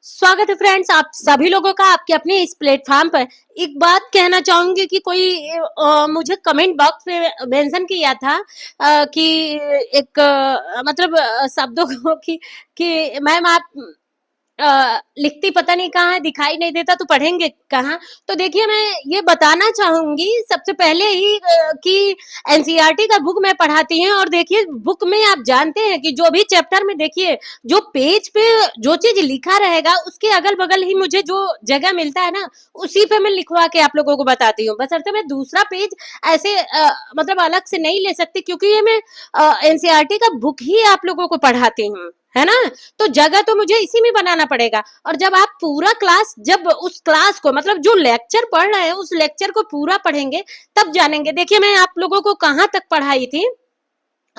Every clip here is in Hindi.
स्वागत है फ्रेंड्स आप सभी लोगों का आपके अपने इस प्लेटफॉर्म पर। एक बात कहना चाहूंगी कि कोई मुझे कमेंट बॉक्स में मेंशन किया था कि एक मतलब शब्दों को कि मैम आप लिखती पता नहीं कहाँ है, दिखाई नहीं देता तो पढ़ेंगे कहाँ। तो देखिए मैं ये बताना चाहूंगी सबसे पहले ही कि एनसीईआरटी का बुक मैं पढ़ाती हूँ। और देखिए बुक में आप जानते हैं कि जो भी चैप्टर में देखिए जो पेज पे जो चीज लिखा रहेगा उसके अगल बगल ही मुझे जो जगह मिलता है ना उसी पे मैं लिखवा के आप लोगों को बताती हूँ। बशर्ते मैं दूसरा पेज ऐसे मतलब अलग से नहीं ले सकती, क्योंकि ये मैं एनसीईआरटी का बुक ही आप लोगों को पढ़ाती हूँ, है ना। तो जगह तो मुझे इसी में बनाना पड़ेगा। और जब आप पूरा क्लास, जब उस क्लास को मतलब जो लेक्चर पढ़ रहे हैं उस लेक्चर को पूरा पढ़ेंगे तब जानेंगे। देखिए मैं आप लोगों को कहाँ तक पढ़ाई थी,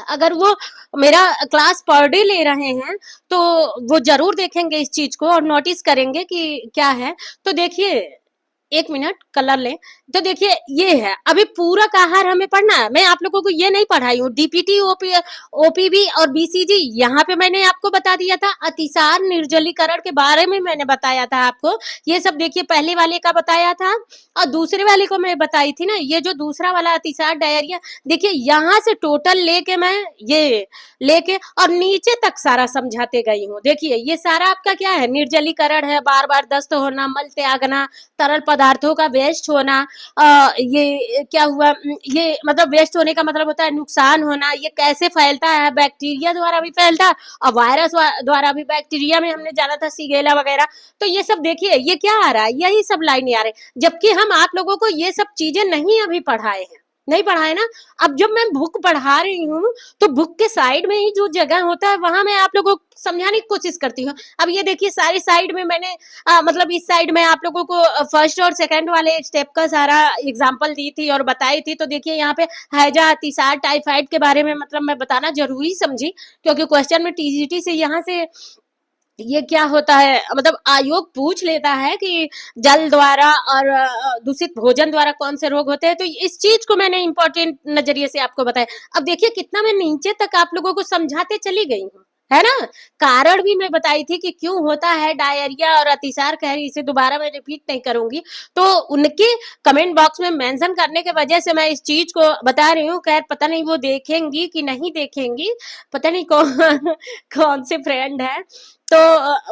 अगर वो मेरा क्लास पर डे ले रहे हैं तो वो जरूर देखेंगे इस चीज को और नोटिस करेंगे कि क्या है। तो देखिए एक मिनट कलर ले। तो देखिए ये है, अभी पूरक आहार हमें पढ़ना है। मैं आप लोगों को ये नहीं पढ़ाई हूँ डीपीटी ओपीबी और बीसीजी, यहाँ पे मैंने आपको बता दिया था। अतिसार निर्जलीकरण के बारे में मैंने बताया था आपको। ये सब देखिए पहले वाले का बताया था और दूसरे वाले को मैं बताई थी ना, ये जो दूसरा वाला अतिसार डायरिया, देखिए यहाँ से टोटल लेके मैं ये लेके और नीचे तक सारा समझाते गई हूँ। देखिए ये सारा आपका क्या है, निर्जलीकरण है, बार बार दस्त होना, मल त्यागना, तरल पदार्थों का वेस्ट होना। ये क्या हुआ, ये मतलब वेस्ट होने का मतलब होता है नुकसान होना। ये कैसे फैलता है, बैक्टीरिया द्वारा भी फैलता है और वायरस द्वारा भी। बैक्टीरिया में हमने जाना था सीगेला वगैरह। तो ये सब देखिए ये क्या आ रहा है, यही सब लाइनें आ रही, जबकि हम आप लोगों को ये सब चीजें नहीं अभी पढ़ाए हैं, नहीं पढ़ाए ना। अब जब मैं बुक पढ़ा रही हूँ तो बुक के साइड में ही जो जगह होता है वहां मैं आप लोगों को समझाने की कोशिश करती हूँ। अब ये देखिए सारी साइड में मैंने मतलब इस साइड में आप लोगों को फर्स्ट और सेकंड वाले स्टेप का सारा एग्जांपल दी थी और बताई थी। तो देखिए यहाँ पे हैजा, अतिसार, टाइफाइड के बारे में मतलब मैं बताना जरूरी समझी, क्योंकि क्वेश्चन में टीजीटी से यहाँ से ये क्या होता है, मतलब आयोग पूछ लेता है कि जल द्वारा और दूषित भोजन द्वारा कौन से रोग होते हैं। तो इस चीज को मैंने इंपॉर्टेंट नजरिए से आपको बताया। अब देखिए कितना मैं नीचे तक आप लोगों को समझाते चली गई हूँ, है ना। कारण भी मैं बताई थी कि क्यों होता है डायरिया और अतिसार। कह रही इसे दोबारा मैं रिपीट नहीं करूंगी, तो उनके कमेंट बॉक्स में मेंशन करने के वजह से मैं इस चीज को बता रही हूँ। खैर पता नहीं वो देखेंगी कि नहीं देखेंगी, पता नहीं कौन कौन से फ्रेंड है। तो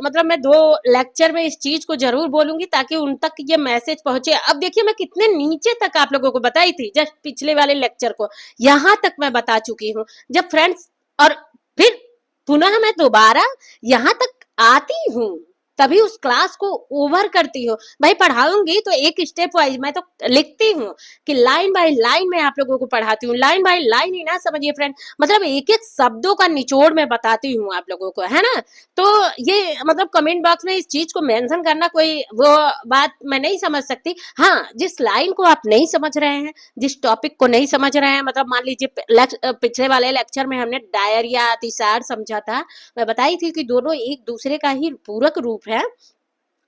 मतलब मैं 2 लेक्चर में इस चीज को जरूर बोलूंगी ताकि उन तक ये मैसेज पहुंचे। अब देखिए मैं कितने नीचे तक आप लोगों को बताई थी, जस्ट पिछले वाले लेक्चर को यहाँ तक मैं बता चुकी हूँ। जब फ्रेंड्स और फिर पुनः मैं दोबारा यहाँ तक आती हूँ तभी उस क्लास को ओवर करती हूँ। भाई पढ़ाऊंगी तो एक स्टेप वाइज मैं तो लिखती हूँ कि लाइन बाय लाइन मैं आप लोगों को पढ़ाती हूँ। लाइन बाय लाइन ही ना समझिए फ्रेंड, मतलब एक एक शब्दों का निचोड़ मैं बताती हूँ आप लोगों को, है ना। तो ये मतलब कमेंट बॉक्स में इस चीज को मेंशन करना कोई वो बात मैं नहीं समझ सकती। हाँ जिस लाइन को आप नहीं समझ रहे हैं, जिस टॉपिक को नहीं समझ रहे हैं, मतलब मान लीजिए पिछले वाले लेक्चर में हमने डायरिया, अतिसार समझा था। मैं बताई थी कि दोनों एक दूसरे का ही पूरक रूप है।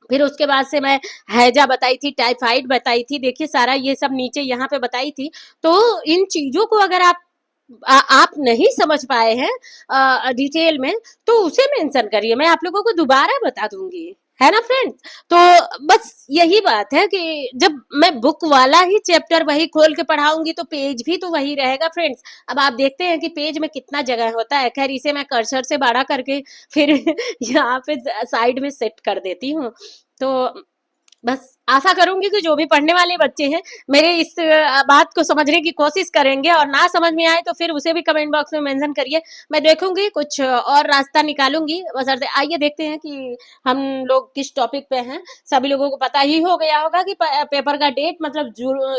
फिर उसके बाद से मैं हैजा बताई थी, टाइफाइड बताई थी, देखिए सारा ये सब नीचे यहाँ पे बताई थी। तो इन चीजों को अगर आप नहीं समझ पाए हैं डिटेल में तो उसे मेंशन करिए, मैं आप लोगों को दोबारा बता दूंगी, है ना फ्रेंड्स। तो बस यही बात है कि जब मैं बुक वाला ही चैप्टर वही खोल के पढ़ाऊंगी तो पेज भी तो वही रहेगा फ्रेंड्स। अब आप देखते हैं कि पेज में कितना जगह होता है। खैर इसे मैं कर्सर से बड़ा करके फिर यहाँ पे साइड में सेट कर देती हूँ। तो बस आशा करूंगी कि जो भी पढ़ने वाले बच्चे हैं मेरे इस बात को समझने की कोशिश करेंगे, और ना समझ में आए तो फिर उसे भी कमेंट बॉक्स में मेंशन करिए। मैं देखूंगी कुछ और रास्ता निकालूंगी। बशर्ते आइए देखते हैं कि हम लोग किस टॉपिक पे हैं। सभी लोगों को पता ही हो गया होगा कि पेपर का डेट मतलब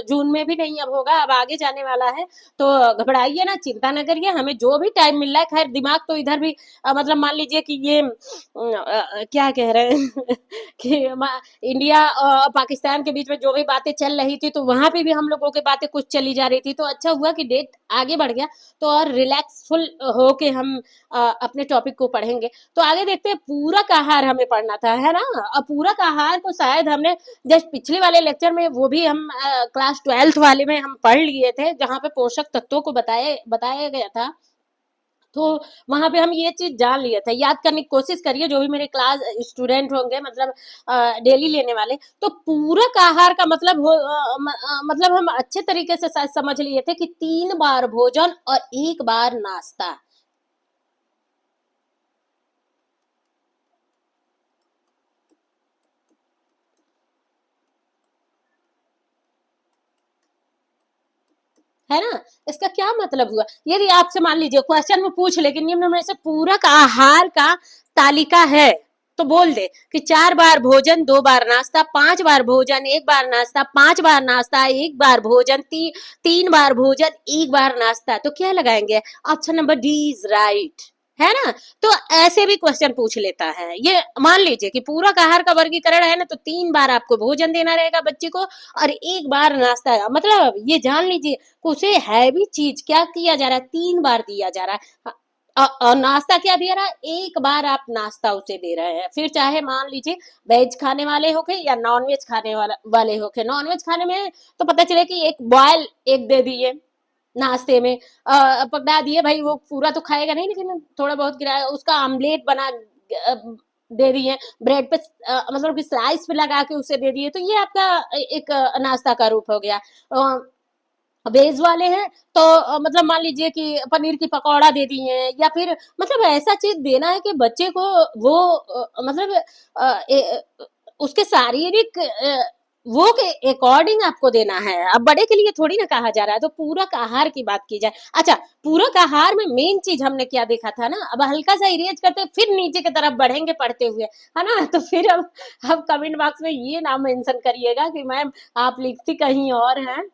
जून में भी नहीं अब होगा, अब आगे जाने वाला है। तो घबराइए ना, चिंता न करिए, हमें जो भी टाइम मिल रहा है। खैर दिमाग तो इधर भी मतलब मान लीजिए कि ये क्या कह रहे हैं कि इंडिया और पाकिस्तान के बीच में जो भी बातें चल रही थी तो वहां पे भी हम लोगों की बातें कुछ चली जा रही थी। तो अच्छा हुआ कि डेट आगे बढ़ गया, तो और रिलैक्सफुल होके हम अपने टॉपिक को पढ़ेंगे। तो आगे देखते हैं, पूरक आहार हमें पढ़ना था, है ना। और पूरक आहार को शायद हमने जस्ट पिछले वाले लेक्चर में वो भी हम क्लास 12th वाले में हम पढ़ लिए थे, जहाँ पे पोषक तत्वों को बताया गया था। तो वहां पे हम ये चीज जान लिए थे। याद करने की कोशिश करिए जो भी मेरे क्लास स्टूडेंट होंगे, मतलब डेली लेने वाले, तो पूरक आहार का मतलब मतलब हम अच्छे तरीके से शायद समझ लिए थे कि 3 बार भोजन और 1 बार नाश्ता। है ना? इसका क्या मतलब हुआ? यदि आपसे मान लीजिए क्वेश्चन में पूछ ले कि निम्न में से पूरक आहार का तालिका है, तो बोल दे कि 4 बार भोजन, 2 बार नाश्ता, 5 बार भोजन, 1 बार नाश्ता, 5 बार नाश्ता, 1 बार भोजन, 3 बार भोजन, 1 बार नाश्ता। तो क्या लगाएंगे? Option number D is right. है ना? तो ऐसे भी क्वेश्चन पूछ लेता है। ये मान लीजिए कि पूरक आहार का वर्गीकरण है ना, तो 3 बार आपको भोजन देना रहेगा बच्चे को और 1 बार नाश्ता है। मतलब ये जान लीजिए उसे हैवी चीज क्या किया जा रहा है, 3 बार दिया जा रहा है। और नाश्ता क्या दे रहा है? 1 बार आप नाश्ता उसे दे रहे हैं। फिर चाहे मान लीजिए वेज खाने वाले होके या नॉन वेज खाने वाले होके। नॉन वेज खाने में तो पता चले कि एक बॉयल एग दे दिए नाश्ते में, पकड़ा दिए, भाई वो पूरा तो खाएगा नहीं लेकिन थोड़ा बहुत गिराया, उसका आमलेट बना दे दिए ब्रेड पे, मतलब कि स्लाइस पे लगा के उसे दे दिए, तो ये आपका एक नाश्ता का रूप हो गया। वेज वाले हैं तो मतलब मान लीजिए कि पनीर की पकौड़ा दे दिए हैं, या फिर मतलब ऐसा चीज देना है कि बच्चे को वो मतलब उसके शारीरिक वो के अकॉर्डिंग आपको देना है। अब बड़े के लिए थोड़ी ना कहा जा रहा है। तो पूरक आहार की बात की जाए, अच्छा पूरक आहार में मेन चीज हमने क्या देखा था ना, अब हल्का सा इरेज करते फिर नीचे की तरफ बढ़ेंगे पढ़ते हुए, है ना? तो फिर अब कमेंट बॉक्स में ये ना मेंशन करिएगा कि मैम आप लिखती कहीं और हैं,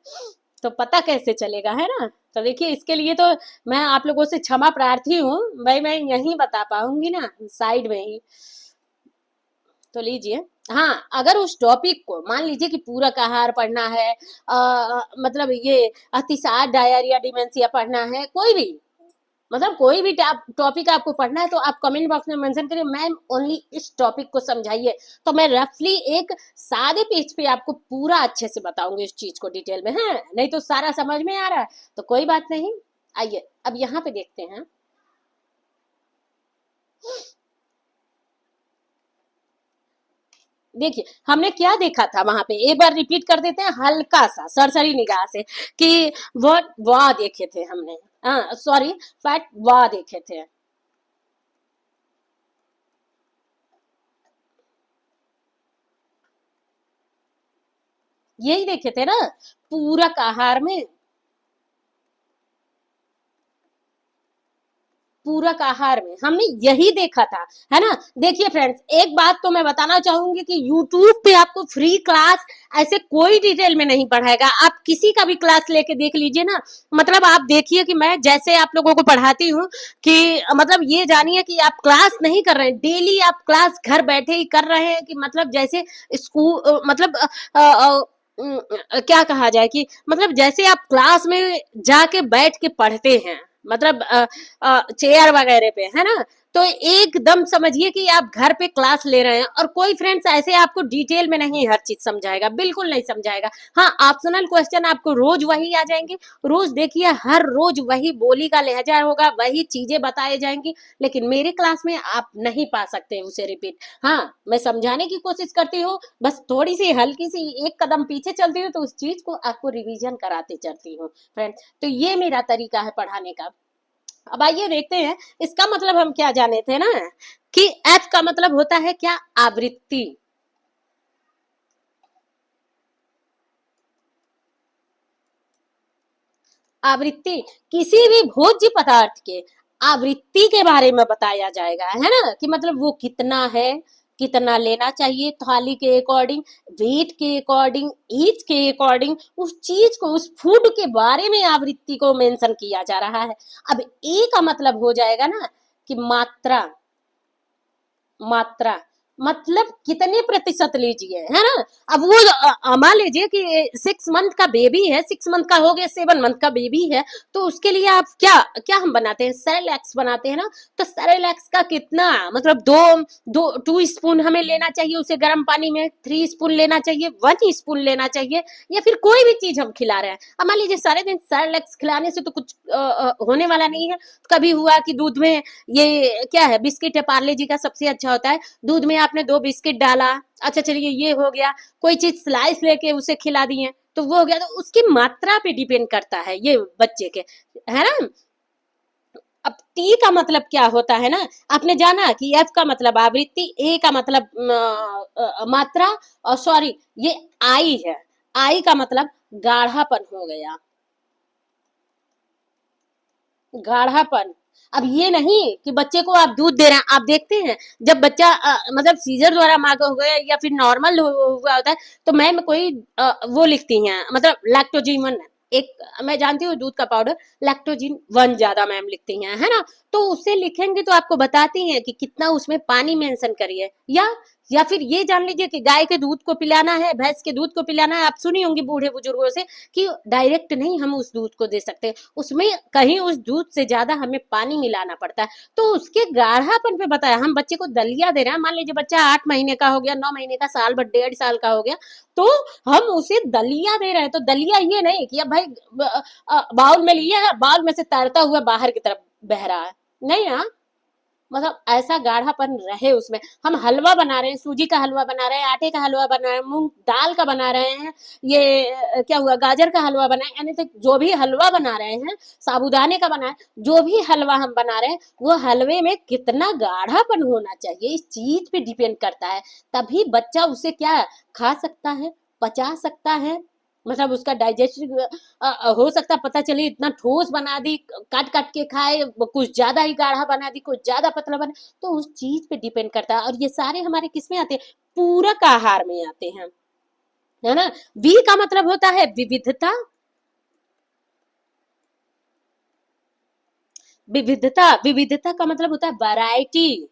तो पता कैसे चलेगा, है ना? तो देखिए इसके लिए तो मैं आप लोगों से क्षमा प्रार्थी हूँ भाई, मैं यही बता पाऊंगी ना साइड में ही। तो लीजिए, हाँ अगर उस टॉपिक को मान लीजिए कि पूरक आहार पढ़ना है, मतलब ये अतिसार, डायरिया, डिमेंशिया पढ़ना है, कोई भी मतलब कोई भी टॉपिक आपको पढ़ना है, तो आप कमेंट बॉक्स में मेंशन करिए मैम ओनली इस टॉपिक को समझाइए, तो मैं रफली एक सादे पेज पे आपको पूरा अच्छे से बताऊंगी इस चीज को डिटेल में। है नहीं तो सारा समझ में आ रहा है तो कोई बात नहीं। आइए अब यहाँ पे देखते हैं। देखिए हमने क्या देखा था वहां पे, एक बार रिपीट कर देते हैं हल्का सा सरसरी निगाह से कि वर्ड वाह देखे थे हमने, हाँ सॉरी फैट वाह देखे थे। यही देखे थे ना पूरक आहार में, पूरक आहार में हमने यही देखा था, है ना? देखिए फ्रेंड्स एक बात तो मैं बताना चाहूंगी कि YouTube पे आपको फ्री क्लास ऐसे कोई डिटेल में नहीं पढ़ाएगा। आप किसी का भी क्लास लेके देख लीजिए ना, मतलब आप देखिए कि मैं जैसे आप लोगों को पढ़ाती हूँ कि मतलब ये जानिए कि आप क्लास नहीं कर रहे हैं, डेली आप क्लास घर बैठे ही कर रहे हैं, कि मतलब जैसे स्कूल मतलब क्या कहा जाए कि मतलब जैसे आप क्लास में जाके बैठ के पढ़ते हैं, मतलब चेयर वगैरह पे, है ना? तो एकदम समझिए कि आप घर पे क्लास ले रहे हैं, और कोई फ्रेंड्स ऐसे आपको डिटेल में नहीं हर चीज समझाएगा, बिल्कुल नहीं समझाएगा। हाँ ऑप्शनल क्वेश्चन आपको रोज वही आ जाएंगे, रोज देखिए हर रोज वही बोली का लहजा होगा, वही चीजें बताई जाएंगी, लेकिन मेरे क्लास में आप नहीं पा सकते उसे रिपीट। हाँ मैं समझाने की कोशिश करती हूँ, बस थोड़ी सी हल्की सी एक कदम पीछे चलती हूँ, तो उस चीज को आपको रिवीजन कराते चलती हूँ फ्रेंड्स। तो ये मेरा तरीका है पढ़ाने का। अब आइए देखते हैं इसका मतलब हम क्या जाने थे ना, कि एफ का मतलब होता है क्या? आवृत्ति। आवृत्ति किसी भी भोज्य पदार्थ के आवृत्ति के बारे में बताया जाएगा, है ना? कि मतलब वो कितना है, कितना लेना चाहिए थाली के अकॉर्डिंग, वेट के अकॉर्डिंग, एज के अकॉर्डिंग, उस चीज को उस फूड के बारे में आवृत्ति को मेंशन किया जा रहा है। अब ए का मतलब हो जाएगा ना कि मात्रा, मात्रा मतलब कितने प्रतिशत लीजिए, है ना? अब वो मान लीजिए कि 6 मंथ का बेबी है, 6 मंथ का हो गया, 7 मंथ का बेबी है, तो उसके लिए आप क्या क्या हम बनाते हैं, सेरेलैक्स बनाते हैं ना। तो सेरेलैक्स का कितना, मतलब दो दो 2 स्पून हमें लेना चाहिए उसे गर्म पानी में, 3 स्पून लेना चाहिए, 1 स्पून लेना चाहिए, या फिर कोई भी चीज हम खिला रहे हैं। अब मान लीजिए सारे दिन सेरेलैक्स खिलाने से तो कुछ होने वाला नहीं है। कभी हुआ कि दूध में ये क्या है, बिस्किट है, पार्ले जी का सबसे अच्छा होता है, दूध में आपने 2 बिस्किट डाला, अच्छा चलिए ये हो गया, कोई चीज स्लाइस लेके उसे खिला दिए तो वो हो गया। तो उसकी मात्रा पे डिपेंड करता है ये बच्चे के, है ना। अब टी का मतलब क्या होता है ना, आपने जाना कि एफ का मतलब आवृत्ति, ए का मतलब मात्रा, और सॉरी ये आई है, आई का मतलब गाढ़ापन हो गया, गाढ़ापन। अब ये नहीं कि बच्चे को आप दूध दे रहे हैं, आप देखते हैं जब बच्चा मतलब सीजर द्वारा माँ का हो गया या फिर नॉर्मल हुआ होता है, तो मैम कोई वो लिखती हैं, मतलब लैक्टोजिन 1, एक मैं जानती हूँ दूध का पाउडर, लैक्टोजिन 1 ज्यादा मैम लिखती हैं, है ना। तो उसे लिखेंगे तो आपको बताती हैं कि कितना उसमें पानी मेंशन करिए, या फिर ये जान लीजिए कि गाय के दूध को पिलाना है, भैंस के दूध को पिलाना है, आप सुनी होंगी बूढ़े बुजुर्गों से कि डायरेक्ट नहीं हम उस दूध को दे सकते, उसमें कहीं उस दूध से ज्यादा हमें पानी मिलाना पड़ता है। तो उसके गाढ़ापन पे बताया, हम बच्चे को दलिया दे रहे हैं, मान लीजिए बच्चा 8 महीने का हो गया, 9 महीने का, साल भर 1.5 साल का हो गया, तो हम उसे दलिया दे रहे हैं। तो दलिया ये नहीं कि अब भाई बाउल में लिया है, बाउल में से तैरता हुआ बाहर की तरफ बह रहा है, नहीं ना। मतलब ऐसा गाढ़ापन रहे उसमें। हम हलवा बना रहे हैं, सूजी का हलवा बना रहे हैं, आटे का हलवा बना रहे हैं, मूंग दाल का बना रहे हैं, ये क्या हुआ, गाजर का हलवा बना है, यानी तो जो भी हलवा बना रहे हैं, साबूदाने का बना है, जो भी हलवा हम बना रहे हैं, वो हलवे में कितना गाढ़ापन होना चाहिए इस चीज पे डिपेंड करता है। तभी बच्चा उसे क्या खा सकता है, पचा सकता है, मतलब उसका डाइजेस्टिव हो सकता है, पता चले इतना ठोस बना दी, काट काट के खाए, कुछ ज्यादा ही गाढ़ा बना दी, कुछ ज्यादा पतला बना, तो उस चीज पे डिपेंड करता है। और ये सारे हमारे किस में आते हैं, पूरक आहार में आते हैं, है ना। वी का मतलब होता है विविधता, विविधता, विविधता का मतलब होता है वैरायटी,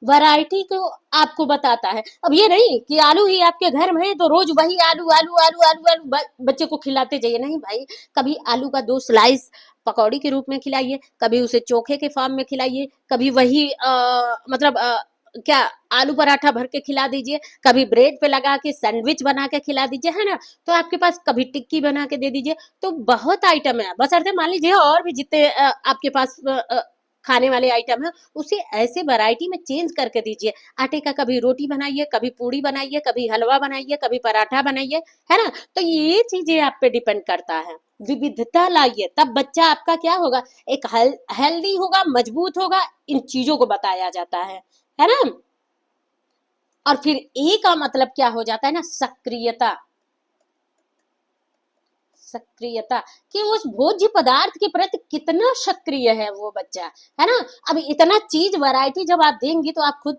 वैरायटी को आपको बताता है। अब ये नहीं कि आलू ही आपके घर में है तो रोज वही आलू आलू आलू आलू आलू बच्चे को खिलाते जाइए, नहीं भाई। कभी आलू का 2 स्लाइस पकौड़ी के रूप में खिलाइए, कभी उसे चोखे के फॉर्म में खिलाइए, कभी वही मतलब क्या आलू पराठा भर के खिला दीजिए, कभी ब्रेड पे लगा के सैंडविच बना के खिला दीजिए, है ना। तो आपके पास कभी टिक्की बना के दे दीजिए, तो बहुत आइटम है। बस अर्थे मान लीजिए और भी जितने आपके पास खाने वाले आइटम है, उसे ऐसे वैरायटी में चेंज करके दीजिए। आटे का कभी रोटी बनाइए, कभी पूड़ी बनाइए, कभी हलवा बनाइए, कभी पराठा बनाइए, है ना। तो ये चीजें आप पे डिपेंड करता है। विविधता लाइए, तब बच्चा आपका क्या होगा, एक हेल्दी होगा, मजबूत होगा। इन चीजों को बताया जाता है ना। और फिर ए का मतलब क्या हो जाता है ना, सक्रियता, सक्रियता, कि उस भोज्य पदार्थ के प्रति कितना सक्रिय है वो बच्चा, है ना। अब इतना चीज वैरायटी जब आप देंगी तो आप खुद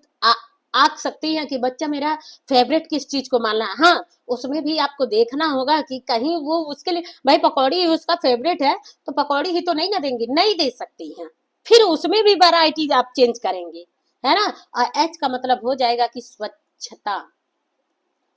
आक सकती हैं कि बच्चा मेरा फेवरेट किस चीज को मानना है। हाँ, उसमें भी आपको देखना होगा कि कहीं वो उसके लिए, भाई पकौड़ी ही उसका फेवरेट है तो पकौड़ी ही तो नहीं ना देंगी, नहीं दे सकती हैं। फिर उसमें भी वैरायटी आप चेंज करेंगे, है ना। और एच का मतलब हो जाएगा कि स्वच्छता।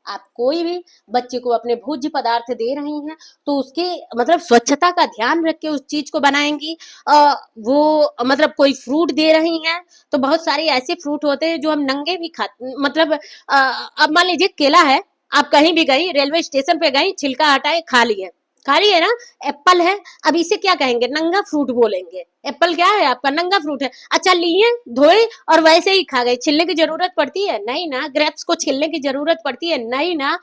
आप कोई भी बच्चे को अपने भोज्य पदार्थ दे रही हैं तो उसके मतलब स्वच्छता का ध्यान रख के उस चीज को बनाएंगी। वो मतलब कोई फ्रूट दे रही हैं तो बहुत सारे ऐसे फ्रूट होते हैं जो हम नंगे भी खा, मतलब अब मान लीजिए केला है, आप कहीं भी गई, रेलवे स्टेशन पे गई, छिलका हटाए खा लिए, खा लिए ना। एप्पल है, अब इसे क्या कहेंगे, नंगा फ्रूट बोलेंगे। एप्पल क्या है आपका, नंगा फ्रूट है। अच्छा लिए, धोए और वैसे ही खा गए, छिलने की जरूरत पड़ती है नहीं ना। ग्रेप्स को छिलने की जरूरत पड़ती है नहीं ना।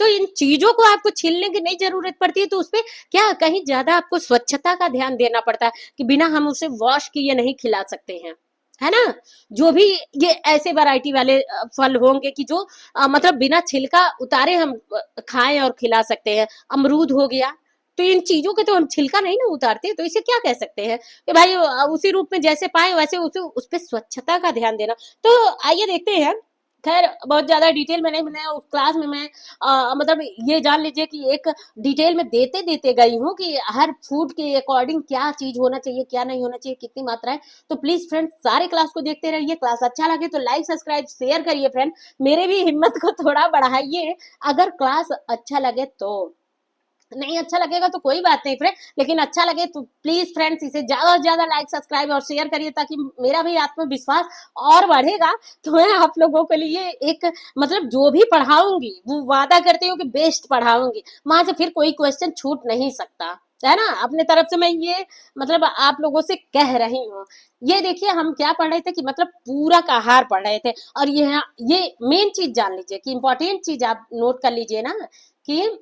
तो इन चीजों को आपको छीलने की नहीं जरूरत पड़ती है, तो उसपे क्या कहीं ज्यादा आपको स्वच्छता का ध्यान देना पड़ता है कि बिना हम उसे वॉश किए नहीं खिला सकते हैं, है ना। जो भी ये ऐसे वैरायटी वाले फल होंगे कि जो मतलब बिना छिलका उतारे हम खाएं और खिला सकते हैं। अमरूद हो गया, तो इन चीजों के तो हम छिलका नहीं ना उतारते, तो इसे क्या कह सकते हैं कि भाई उसी रूप में जैसे पाए वैसे उसे उस पर स्वच्छता का ध्यान देना। तो आइए देखते हैं खैर बहुत ज्यादा डिटेल में नहीं, मैं उस क्लास में मैं मतलब ये जान लीजिए कि एक डिटेल में देते देते गई हूँ कि हर फूड के अकॉर्डिंग क्या चीज होना चाहिए, क्या नहीं होना चाहिए, कितनी मात्रा है। तो प्लीज फ्रेंड सारे क्लास को देखते रहिए, क्लास अच्छा लगे तो लाइक सब्सक्राइब शेयर करिए फ्रेंड, मेरे भी हिम्मत को थोड़ा बढ़ाइए अगर क्लास अच्छा लगे तो। नहीं अच्छा लगेगा तो कोई बात नहीं फ्रेंड, लेकिन अच्छा लगे तो प्लीज फ्रेंड्स इसे ज्यादा से ज्यादा लाइक सब्सक्राइब और शेयर करिए, ताकि मेरा भी आत्मविश्वास और बढ़ेगा। तो मैं आप लोगों के लिए एक मतलब जो भी पढ़ाऊंगी वो वादा करती हूँ कि बेस्ट पढ़ाऊंगी, वहां से फिर कोई क्वेश्चन छूट नहीं सकता, है ना। अपने तरफ से मैं ये मतलब आप लोगों से कह रही हूँ। ये देखिए हम क्या पढ़ रहे थे कि मतलब पूरक आहार पढ़ रहे थे, और ये मेन चीज जान लीजिए कि इंपॉर्टेंट चीज आप नोट कर लीजिए ना, कि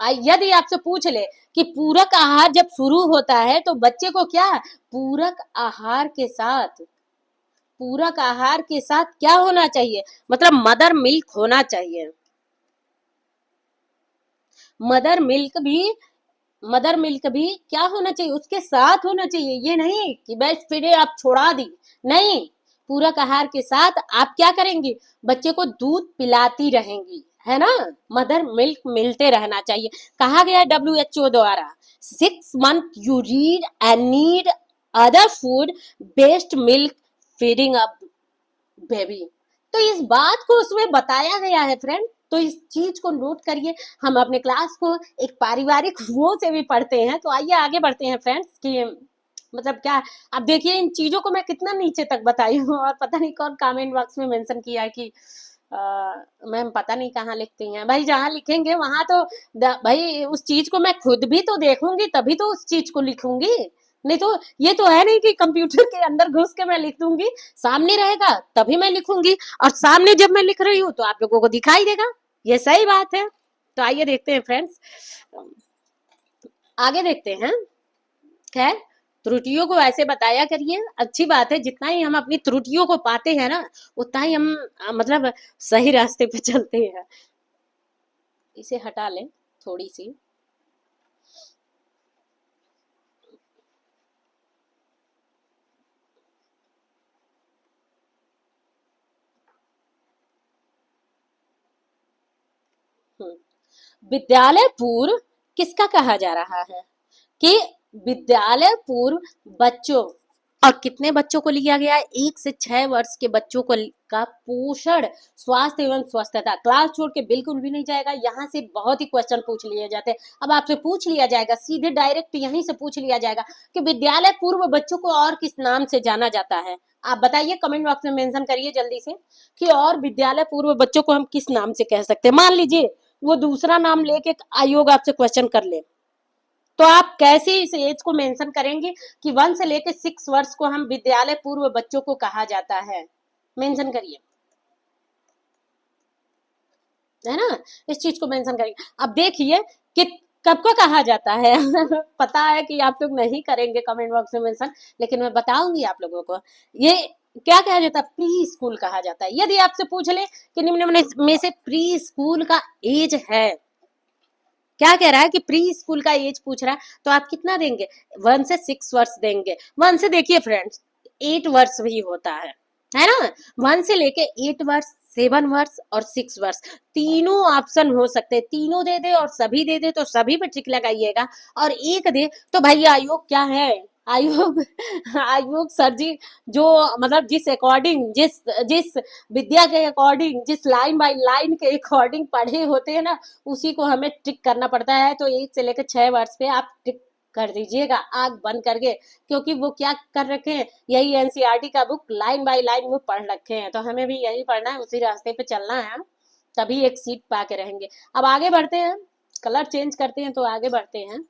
यदि आपसे पूछ ले कि पूरक आहार जब शुरू होता है तो बच्चे को क्या पूरक आहार के साथ पूरक आहार के साथ क्या होना चाहिए, मतलब मदर मिल्क भी मदर मिल्क भी क्या होना चाहिए, उसके साथ होना चाहिए। ये नहीं कि बेस्ट फीड आप छोड़ा दी, नहीं, पूरक आहार के साथ आप क्या करेंगी, बच्चे को दूध पिलाती रहेंगी, है ना। मदर मिल्क मिलते रहना चाहिए। कहा गया है WHO द्वारा 6 month you read and need other food based milk feeding up baby. तो इस बात को उसमें बताया गया है फ्रेंड, तो इस चीज को नोट करिए। हम अपने क्लास को एक पारिवारिक वो से भी पढ़ते हैं। तो आइए आगे बढ़ते हैं फ्रेंड्स कि मतलब क्या, अब देखिए इन चीजों को मैं कितना नीचे तक बताई हूँ, और पता नहीं कौन कमेंट बॉक्स में मेंशन किया है कि मैम पता नहीं कहाँ लिखती हैं भाई, जहाँ लिखेंगे वहां तो भाई उस चीज को मैं खुद भी तो देखूंगी तभी तो उस चीज को लिखूंगी। नहीं तो ये तो है नहीं कि कंप्यूटर के अंदर घुस के मैं लिख दूंगी, सामने रहेगा तभी मैं लिखूंगी, और सामने जब मैं लिख रही हूँ तो आप लोगों को दिखाई देगा। ये सही बात है। तो आइए देखते हैं फ्रेंड्स, आगे देखते हैं। खैर त्रुटियों को ऐसे बताया करिए, अच्छी बात है, जितना ही हम अपनी त्रुटियों को पाते हैं ना उतना ही हम मतलब सही रास्ते पे चलते हैं। इसे हटा लें थोड़ी सी। विद्यालय पूर्व किसका कहा जा रहा है, कि विद्यालय पूर्व बच्चों, और कितने बच्चों को लिया गया है, 1 से 6 वर्ष के बच्चों को का पोषण स्वास्थ्य एवं स्वस्थता। क्लास छोड़ के बिल्कुल भी नहीं जाएगा, यहाँ से बहुत ही क्वेश्चन पूछ लिए जाते हैं। अब आपसे पूछ लिया जाएगा सीधे डायरेक्ट यहीं से पूछ लिया जाएगा कि विद्यालय पूर्व बच्चों को और किस नाम से जाना जाता है। आप बताइए, कमेंट बॉक्स में मेंशन करिए जल्दी से कि और विद्यालय पूर्व बच्चों को हम किस नाम से कह सकते हैं। मान लीजिए वो दूसरा नाम लेके आयोग आपसे क्वेश्चन कर ले, तो आप कैसे इस एज को मेंशन करेंगे कि 1 से लेकर 6 वर्ष को हम विद्यालय पूर्व बच्चों को कहा जाता है। मेंशन करिए, है ना, इस चीज को मेंशन करिए। अब देखिए कि कब को कहा जाता है पता है कि आप लोग नहीं करेंगे कमेंट बॉक्स में मेंशन, लेकिन मैं बताऊंगी आप लोगों को। ये क्या कहा जाता है, प्री स्कूल कहा जाता है। यदि आपसे पूछ ले कि निम्न में से प्री स्कूल का एज है, क्या कह रहा है कि प्री स्कूल का एज पूछ रहा है, तो आप कितना देंगे, 1 से 6 वर्ष देंगे। 1 से देखिए फ्रेंड्स 8 वर्ष भी होता है ना। 1 से लेके 8 वर्ष, 7 वर्ष और 6 वर्ष, तीनों ऑप्शन हो सकते हैं। तीनों दे दे और सभी दे दे तो सभी पे टिक लगाइएगा, और एक दे तो भाई आयोग क्या है, आयोग आयोग सर जी जो मतलब जिस अकॉर्डिंग जिस जिस विद्या के अकॉर्डिंग, जिस लाइन बाय लाइन के अकॉर्डिंग पढ़े होते हैं ना, उसी को हमें टिक करना पड़ता है। तो 1 से लेकर 6 वर्ष पे आप टिक कर दीजिएगा आग बंद करके, क्योंकि वो क्या कर रखे हैं, यही एनसीईआरटी का बुक लाइन बाय लाइन वो पढ़ रखे हैं, तो हमें भी यही पढ़ना है, उसी रास्ते पे चलना है, तभी एक सीट पा के रहेंगे। अब आगे बढ़ते हैं, कलर चेंज करते हैं तो आगे बढ़ते हैं।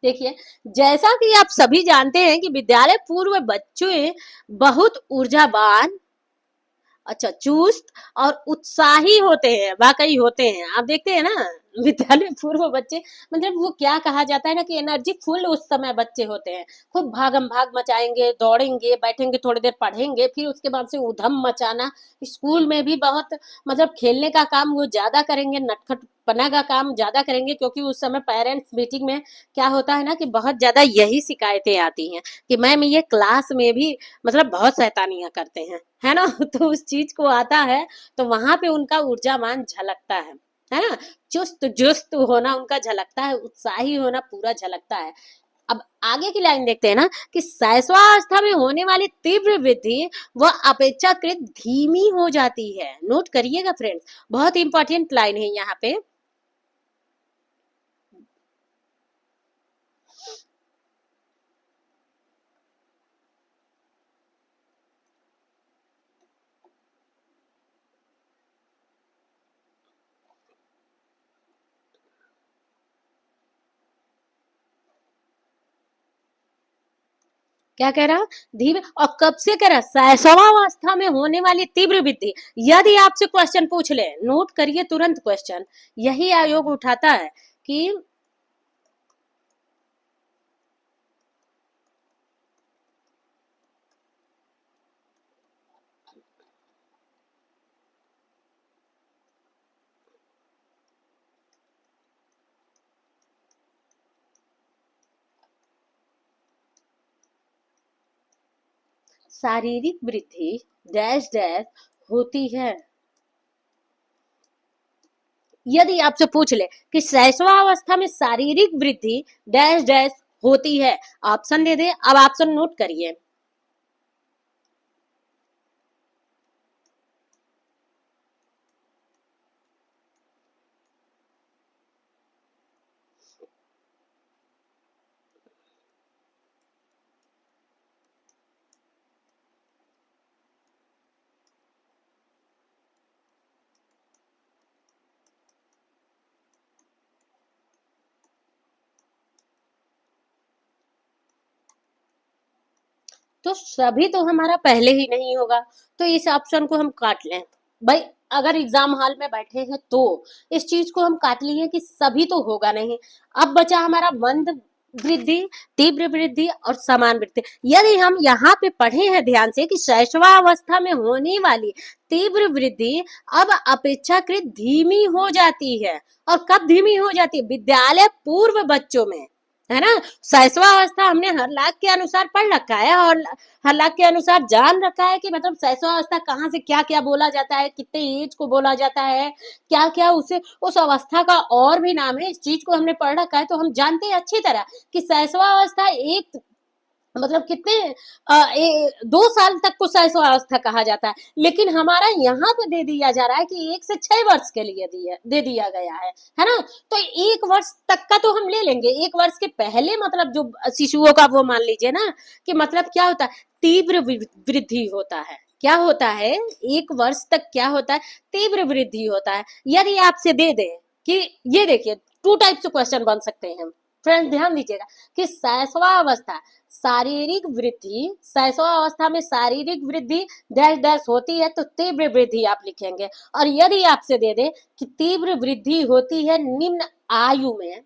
देखिए जैसा कि आप सभी जानते हैं कि विद्यालय पूर्व बच्चे बहुत ऊर्जावान, अच्छा चुस्त और उत्साही होते हैं, वाकई होते हैं। आप देखते हैं ना विद्यालय पूर्व बच्चे, मतलब वो क्या कहा जाता है ना कि एनर्जी फुल उस समय बच्चे होते हैं, खूब भागम भाग मचाएंगे, दौड़ेंगे, बैठेंगे, थोड़ी देर पढ़ेंगे, फिर उसके बाद से उधम मचाना। स्कूल में भी बहुत मतलब खेलने का काम वो ज्यादा करेंगे, नटखट पना का काम ज्यादा करेंगे, क्योंकि उस समय पेरेंट्स मीटिंग में क्या होता है ना कि बहुत ज्यादा यही शिकायतें आती हैं कि मैम ये क्लास में भी मतलब बहुत शैतानियां करते हैं, है ना। तो उस चीज को आता है, तो वहां पे उनका ऊर्जावान झलकता है ना, चुस्त जुस्त होना उनका झलकता है, उत्साही होना पूरा झलकता है। अब आगे की लाइन देखते हैं ना कि शैशवावस्था में होने वाली तीव्र वृद्धि वह अपेक्षाकृत धीमी हो जाती है। नोट करिएगा फ्रेंड्स, बहुत इंपॉर्टेंट लाइन है यहाँ पे। क्या कह रहा, धीमे, और कब से कह रहा, शैशवावस्था में होने वाली तीव्र वृद्धि। यदि आपसे क्वेश्चन पूछ ले, नोट करिए तुरंत क्वेश्चन, यही आयोग उठाता है कि शारीरिक वृद्धि डैश डैश होती है। यदि आपसे पूछ ले कि शैशवावस्था में शारीरिक वृद्धि डैश डैश होती है, ऑप्शन दे दे। अब ऑप्शन नोट करिए। तो सभी तो हमारा पहले ही नहीं होगा, तो इस ऑप्शन को हम काट लें भाई। अगर एग्जाम हॉल में बैठे हैं तो इस चीज को हम काट लिए कि सभी तो होगा नहीं। अब बचा हमारा मंद वृद्धि, तीव्र वृद्धि और समान वृद्धि। यदि हम यहाँ पे पढ़े हैं ध्यान से कि शैशवावस्था में होने वाली तीव्र वृद्धि अब अपेक्षाकृत धीमी हो जाती है, और कब धीमी हो जाती है, विद्यालय पूर्व बच्चों में, है ना। शैशवावस्था हमने हर लाख के अनुसार पढ़ रखा है, और हर लाख के अनुसार जान रखा है कि मतलब शैशवावस्था कहाँ से क्या क्या बोला जाता है, कितने एज को बोला जाता है, क्या क्या उसे उस अवस्था का और भी नाम है। इस चीज को हमने पढ़ रखा है, तो हम जानते हैं अच्छी तरह कि शैशवावस्था एक मतलब कितने 2 साल तक को शैशवावस्था कहा जाता है, लेकिन हमारा यहाँ पे दे दिया जा रहा है कि 1 से 6 वर्ष के लिए दे दिया गया है ना। तो 1 वर्ष तक का तो हम ले लेंगे, 1 वर्ष के पहले मतलब जो शिशुओं का वो मान लीजिए ना कि मतलब क्या होता है, तीव्र वृद्धि होता है। क्या होता है, 1 वर्ष तक क्या होता है, तीव्र वृद्धि होता है। यदि आपसे दे दे कि ये देखिए, 2 टाइप से क्वेश्चन बन सकते हैं फ्रेंड्स, ध्यान दीजिएगा कि शैशवावस्था शारीरिक वृद्धि, शैशवावस्था में शारीरिक वृद्धि डैश डैश होती है, तो तीव्र वृद्धि आप लिखेंगे। और यदि आपसे दे दे कि तीव्र वृद्धि होती है निम्न आयु में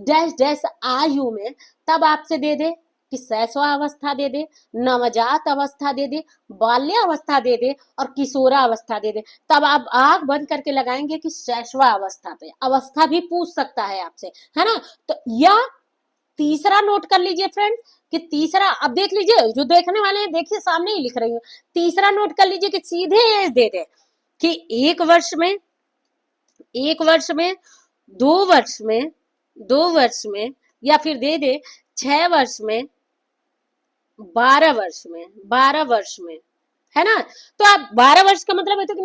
डैश डैश आयु में, तब आपसे दे दे कि शैशवावस्था दे दे, नवजात अवस्था दे दे, बाल्यावस्था दे दे और किशोरावस्था दे दे, तब आप आंख बंद करके लगाएंगे कि शैशवावस्था पे। अवस्था भी पूछ सकता है आपसे, है ना। तो या तीसरा नोट कर लीजिए फ्रेंड कि तीसरा, अब देख लीजिए जो देखने वाले हैं, देखिए सामने ही लिख रही हूँ। तीसरा नोट कर लीजिए कि सीधे एज दे दे कि 1 वर्ष में 2 वर्ष में 2 वर्ष में, या फिर दे दे 6 वर्ष में, 12 वर्ष में, 12 वर्ष में, है ना। तो आप 12 वर्ष का मतलब है तो कि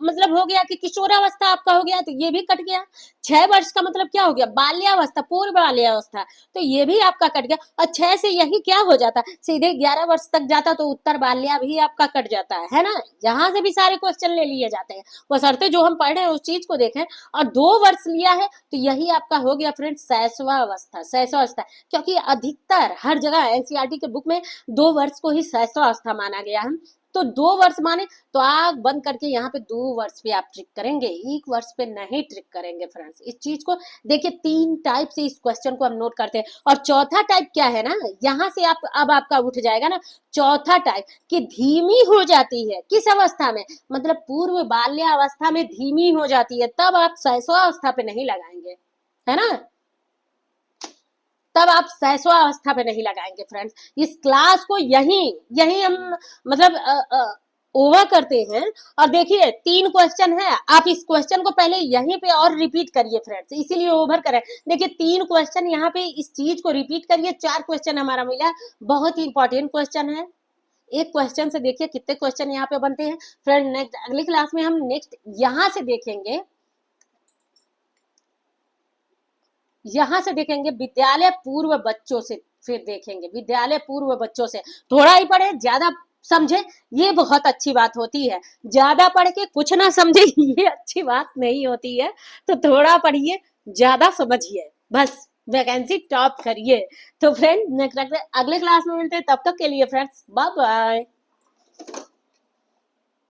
मतलब हो गया कि किशोरावस्था आपका हो गया, तो ये भी कट गया। 6 वर्ष का मतलब क्या हो गया, बाल्यावस्था, पूर्व बाल्यावस्था, तो ये भी आपका कट गया। और 6 से यही क्या हो जाता, सीधे 11 वर्ष तक जाता, तो उत्तर बाल्या भी आपका कट जाता है ना। यहाँ से भी सारे क्वेश्चन ले लिए जाते हैं, बशर्ते जो हम पढ़ रहे हैं उस चीज को देखें। और 2 वर्ष लिया है तो यही आपका हो गया फ्रेंड शैशवावस्था। शैशवावस्था क्योंकि अधिकतर हर जगह एनसीईआरटी के बुक में 2 वर्ष को ही शैशवावस्था माना गया है। तो 2 वर्ष माने तो आग बंद करके यहाँ पे 2 वर्ष पे आप ट्रिक करेंगे, 1 वर्ष पे नहीं ट्रिक करेंगे फ्रेंड्स। इस चीज को देखिए, 3 टाइप से इस क्वेश्चन को हम नोट करते हैं। और चौथा टाइप क्या है ना, यहाँ से आप अब आपका उठ जाएगा ना चौथा टाइप, कि धीमी हो जाती है। किस अवस्था में, मतलब पूर्व बाल्यावस्था में धीमी हो जाती है, तब आप शैशवावस्था पे नहीं लगाएंगे, है ना, तब आप शैशवावस्था पे नहीं लगाएंगे फ्रेंड्स। इस क्लास को यही यही हम मतलब ओवर करते हैं। और देखिए 3 क्वेश्चन है, आप इस क्वेश्चन को पहले यहीं पे और रिपीट करिए फ्रेंड्स, इसीलिए ओवर करें। देखिए 3 क्वेश्चन यहाँ पे इस चीज को रिपीट करिए, 4 क्वेश्चन हमारा मिला, बहुत ही इंपॉर्टेंट क्वेश्चन है। एक क्वेश्चन से देखिए कितने क्वेश्चन यहाँ पे बनते हैं फ्रेंड। नेक्स्ट अगली क्लास में हम नेक्स्ट यहाँ से देखेंगे, यहाँ से देखेंगे विद्यालय पूर्व बच्चों से, फिर देखेंगे विद्यालय पूर्व बच्चों से। थोड़ा ही पढ़े ज्यादा समझे ये बहुत अच्छी बात होती है, ज्यादा पढ़ के कुछ ना समझे ये अच्छी बात नहीं होती है। तो थोड़ा पढ़िए, ज्यादा समझिए, बस वैकेंसी टॉप करिए। तो फ्रेंड नेक्स्ट अगले क्लास में मिलते हैं, तब तक के लिए फ्रेंड्स बाय बाय।